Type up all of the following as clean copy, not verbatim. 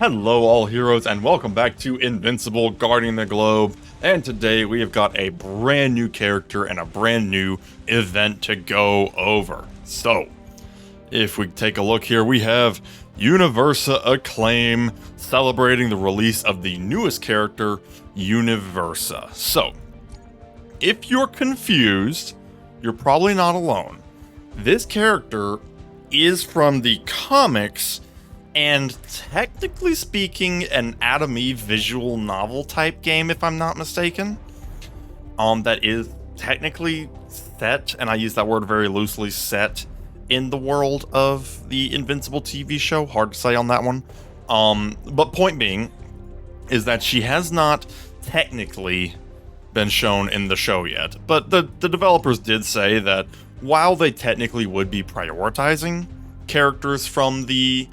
Hello all heroes and welcome back to Invincible Guarding the Globe, and today we have got a brand new character and a brand new event to go over. So, if we take a look here, we have Universa ACCLAIM celebrating the release of the newest character, Universa. So, if you're confused, you're probably not alone. This character is from the comics and technically speaking, an Atom visual novel type game, if I'm not mistaken. That is technically set, and I use that word very loosely, set in the world of the Invincible TV show. Hard to say on that one. But point being is that she has not technically been shown in the show yet. But the developers did say that while they technically would be prioritizing characters from the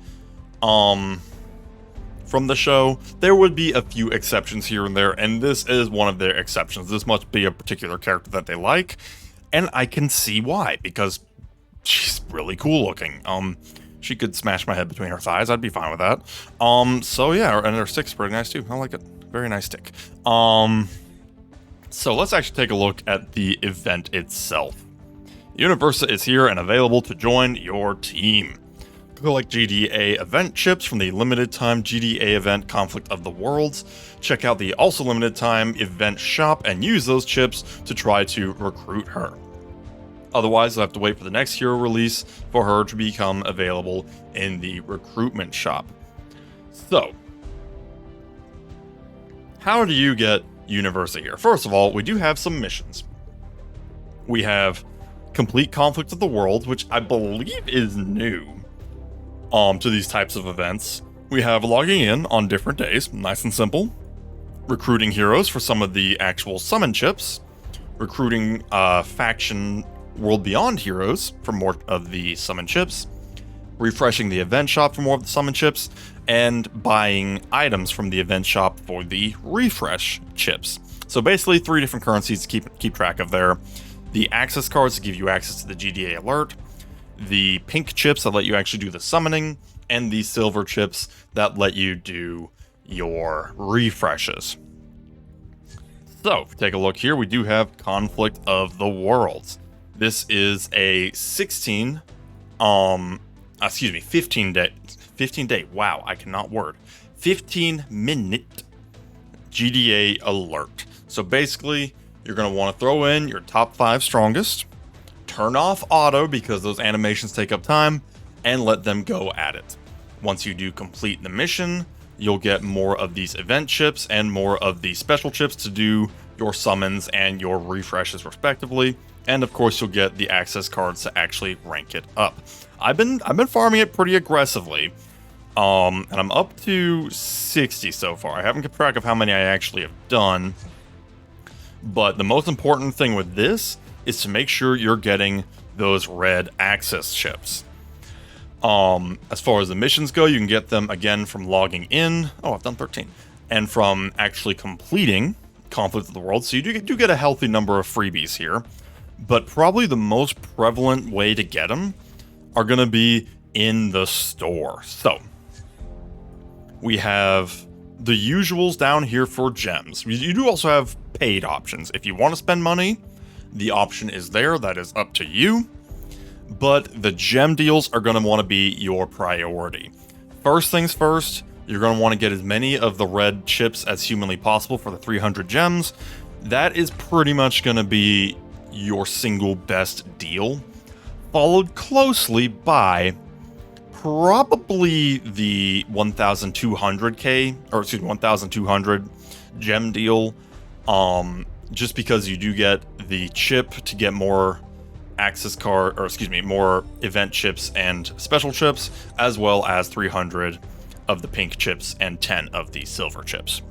show, there would be a few exceptions here and there, and this is one of their exceptions. This must be a particular character that they like, and I can see why, because she's really cool looking. She could smash my head between her thighs, I'd be fine with that. So yeah, and her stick's pretty nice too, I like it. Very nice stick. So let's actually take a look at the event itself. Universa is here and available to join your team. Collect GDA event chips from the limited time GDA event Conflict of the Worlds. Check out the also limited time event shop and use those chips to try to recruit her. Otherwise, you'll have to wait for the next hero release for her to become available in the recruitment shop. So, how do you get Universa here? First of all, we do have some missions. We have Complete Conflict of the Worlds, which I believe is new to these types of events. We have logging in on different days, nice and simple. Recruiting heroes for some of the actual summon chips. Recruiting faction World Beyond heroes for more of the summon chips. Refreshing the event shop for more of the summon chips. And buying items from the event shop for the refresh chips. So basically 3 different currencies to keep track of there. The access cards to give you access to the GDA alert. The pink chips that let you actually do the summoning, and the silver chips that let you do your refreshes. So, if we take a look here, we do have Conflict of the Worlds. This is a 15 day, wow, I cannot word, 15 minute GDA alert. So basically, you're going to want to throw in your top 5 strongest, turn off auto because those animations take up time, and let them go at it. Once you do complete the mission, you'll get more of these event chips and more of the special chips to do your summons and your refreshes respectively. And of course, you'll get the access cards to actually rank it up. I've been farming it pretty aggressively. And I'm up to 60 so far. I haven't kept track of how many I actually have done. But the most important thing with this is to make sure you're getting those red access chips. As far as the missions go, you can get them again from logging in. Oh, I've done 13. And from actually completing Conflict of the World. So you do get a healthy number of freebies here. But probably the most prevalent way to get them are going to be in the store. So we have the usuals down here for gems. You do also have paid options. If you want to spend money, the option is there, that is up to you, but the gem deals are going to want to be your priority. First things first, you're going to want to get as many of the red chips as humanly possible for the 300 gems. That is pretty much going to be your single best deal, followed closely by probably the 1,200 gem deal, just because you do get the chip to get more more event chips and special chips, as well as 300 of the pink chips and 10 of the silver chips.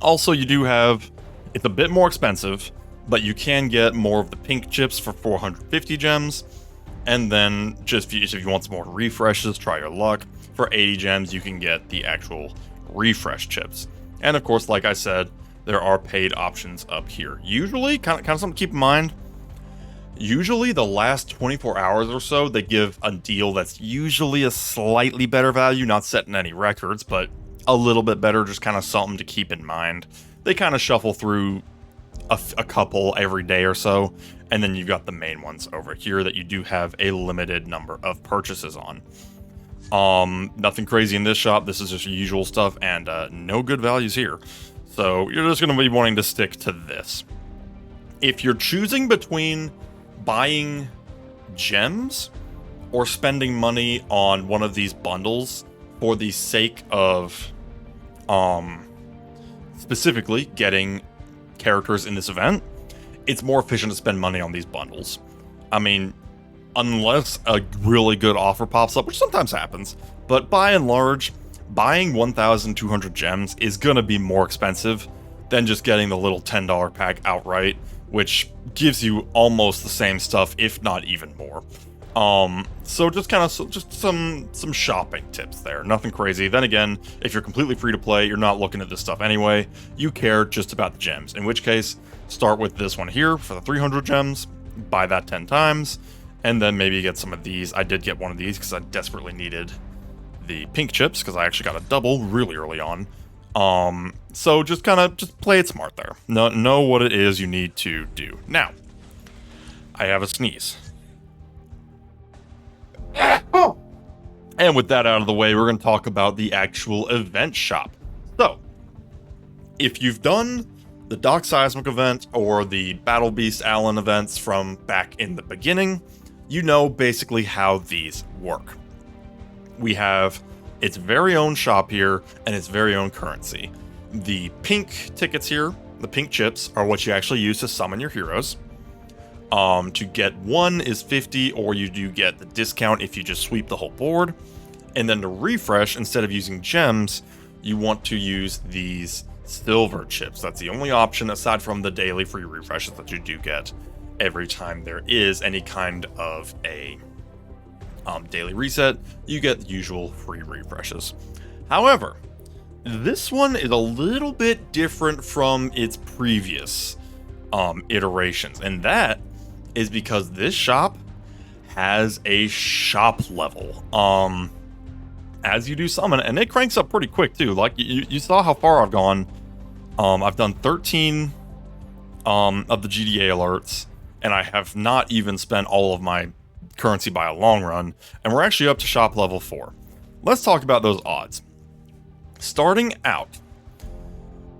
Also, you do have, it's a bit more expensive, but you can get more of the pink chips for 450 gems, and then just if you want some more refreshes, try your luck. For 80 gems, you can get the actual refresh chips. And of course, like I said, there are paid options up here. Usually, kind of something to keep in mind, Usually the last 24 hours or so, they give a deal that's usually a slightly better value, not setting any records, but a little bit better, just kind of something to keep in mind. They kind of shuffle through a couple every day or so, and then you've got the main ones over here that you do have a limited number of purchases on. Nothing crazy in this shop. This is just usual stuff, and no good values here. So you're just going to be wanting to stick to this. If you're choosing between buying gems or spending money on one of these bundles for the sake of specifically getting characters in this event, it's more efficient to spend money on these bundles. I mean, unless a really good offer pops up, which sometimes happens, but by and large, buying 1,200 gems is gonna be more expensive than just getting the little $10 pack outright, which gives you almost the same stuff, if not even more. So just kind of just some shopping tips there. Nothing crazy. Then again, if you're completely free to play, you're not looking at this stuff anyway. You care just about the gems. In which case, start with this one here for the 300 gems. Buy that 10 times, and then maybe get some of these. I did get one of these because I desperately needed the pink chips because I actually got a double really early on. So just play it smart there. Know what it is you need to do. Now, I have a sneeze. And with that out of the way, we're going to talk about the actual event shop. So, if you've done the Doc Seismic event or the Battle Beast Allen events from back in the beginning, you know basically how these work. We have its very own shop here and its very own currency. The pink tickets here, the pink chips, are what you actually use to summon your heroes. To get one is 50, or you do get the discount if you just sweep the whole board. And then to refresh, instead of using gems, you want to use these silver chips. That's the only option aside from the daily free refreshes that you do get every time there is any kind of a daily reset. You get the usual free refreshes. However, this one is a little bit different from its previous iterations, and that is because this shop has a shop level as you do summon, and it cranks up pretty quick too. Like you saw how far I've gone. I've done 13 of the GDA alerts, and I have not even spent all of my currency by a long run, and we're actually up to shop level 4. Let's talk about those odds. Starting out,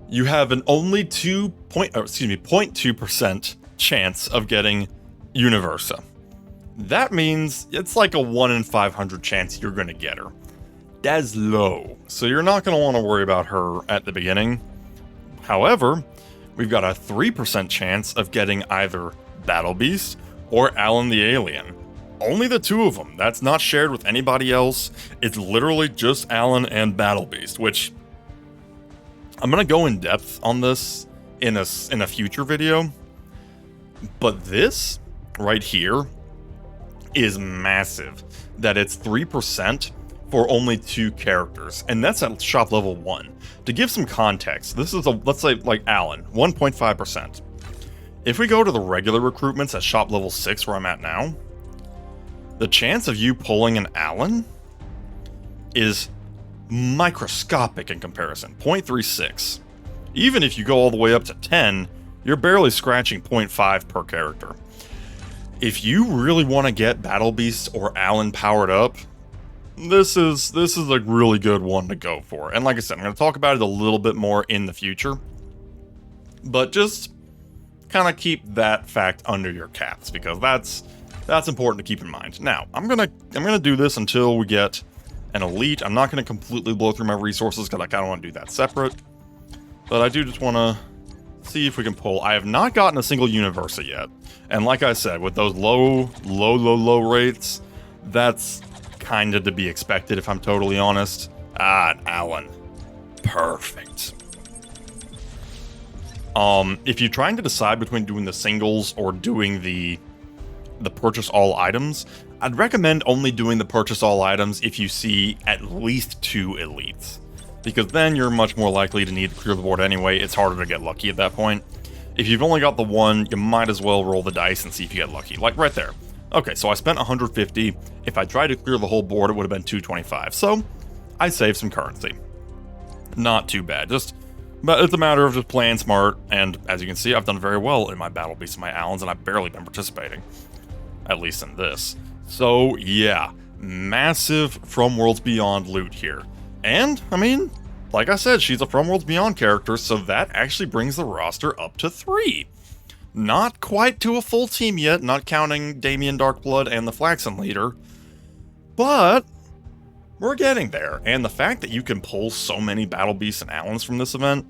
you have an only 0.2% chance of getting Universa. That means it's like a 1 in 500 chance you're going to get her. That's low, so you're not going to want to worry about her at the beginning. However, we've got a 3% chance of getting either Battle Beast or Alan the Alien. Only the two of them. That's not shared with anybody else. It's literally just Alan and Battle Beast, which I'm going to go in depth on this in a future video. But this right here is massive, that it's 3% for only 2 characters, and that's at shop level 1. To give some context, this is let's say like Alan, 1.5%. If we go to the regular recruitments at shop level 6 where I'm at now, the chance of you pulling an Alan is microscopic in comparison, 0.36. Even if you go all the way up to 10, you're barely scratching 0.5 per character. If you really want to get Battle Beast or Alan powered up, this is a really good one to go for. And like I said, I'm going to talk about it a little bit more in the future, but just kind of keep that fact under your caps, because that's important to keep in mind. Now, I'm gonna do this until we get an elite. I'm not gonna completely blow through my resources because I kind of want to do that separate, but I do just want to see if we can pull. I have not gotten a single Universa yet, and like I said, with those low rates, that's kind of to be expected if I'm totally honest. Alan, perfect. If you're trying to decide between doing the singles or doing the purchase all items, I'd recommend only doing the purchase all items if you see at least 2 elites, because then you're much more likely to need to clear the board anyway. It's harder to get lucky at that point. If you've only got the one, you might as well roll the dice and see if you get lucky. Like right there. Okay, so I spent 150. If I tried to clear the whole board, it would have been 225. So I saved some currency. Not too bad. But it's a matter of just playing smart. And as you can see, I've done very well in my Battle Beasts and my Allens, and I've barely been participating. At least in this. So yeah, massive From Worlds Beyond loot here. And, I mean, like I said, she's a From Worlds Beyond character, so that actually brings the roster up to 3. Not quite to a full team yet, not counting Damien Darkblood and the Flaxen leader, but we're getting there. And the fact that you can pull so many Battle Beasts and Allens from this event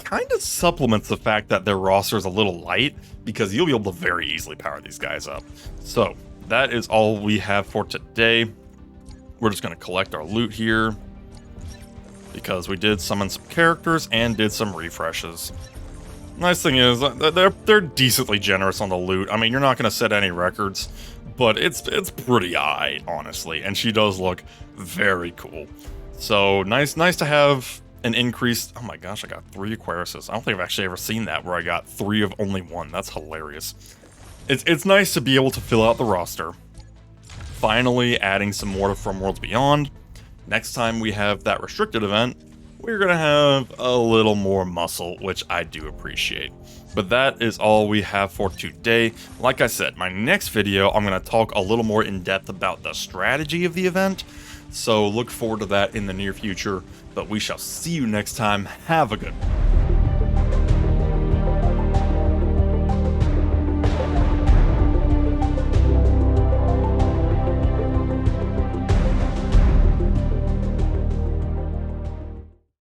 kind of supplements the fact that their roster is a little light, because you'll be able to very easily power these guys up. So that is all we have for today. We're just going to collect our loot here, because we did summon some characters and did some refreshes. Nice thing is, they're decently generous on the loot. I mean, you're not going to set any records, but it's pretty aight, honestly. And she does look very cool. So nice to have an increased... Oh my gosh, I got 3 Aquariuses. I don't think I've actually ever seen that, where I got 3 of only 1. That's hilarious. It's nice to be able to fill out the roster. Finally adding some more to From Worlds Beyond. Next time we have that restricted event, we're going to have a little more muscle, which I do appreciate. But that is all we have for today. Like I said, my next video, I'm going to talk a little more in depth about the strategy of the event. So look forward to that in the near future. But we shall see you next time. Have a good one.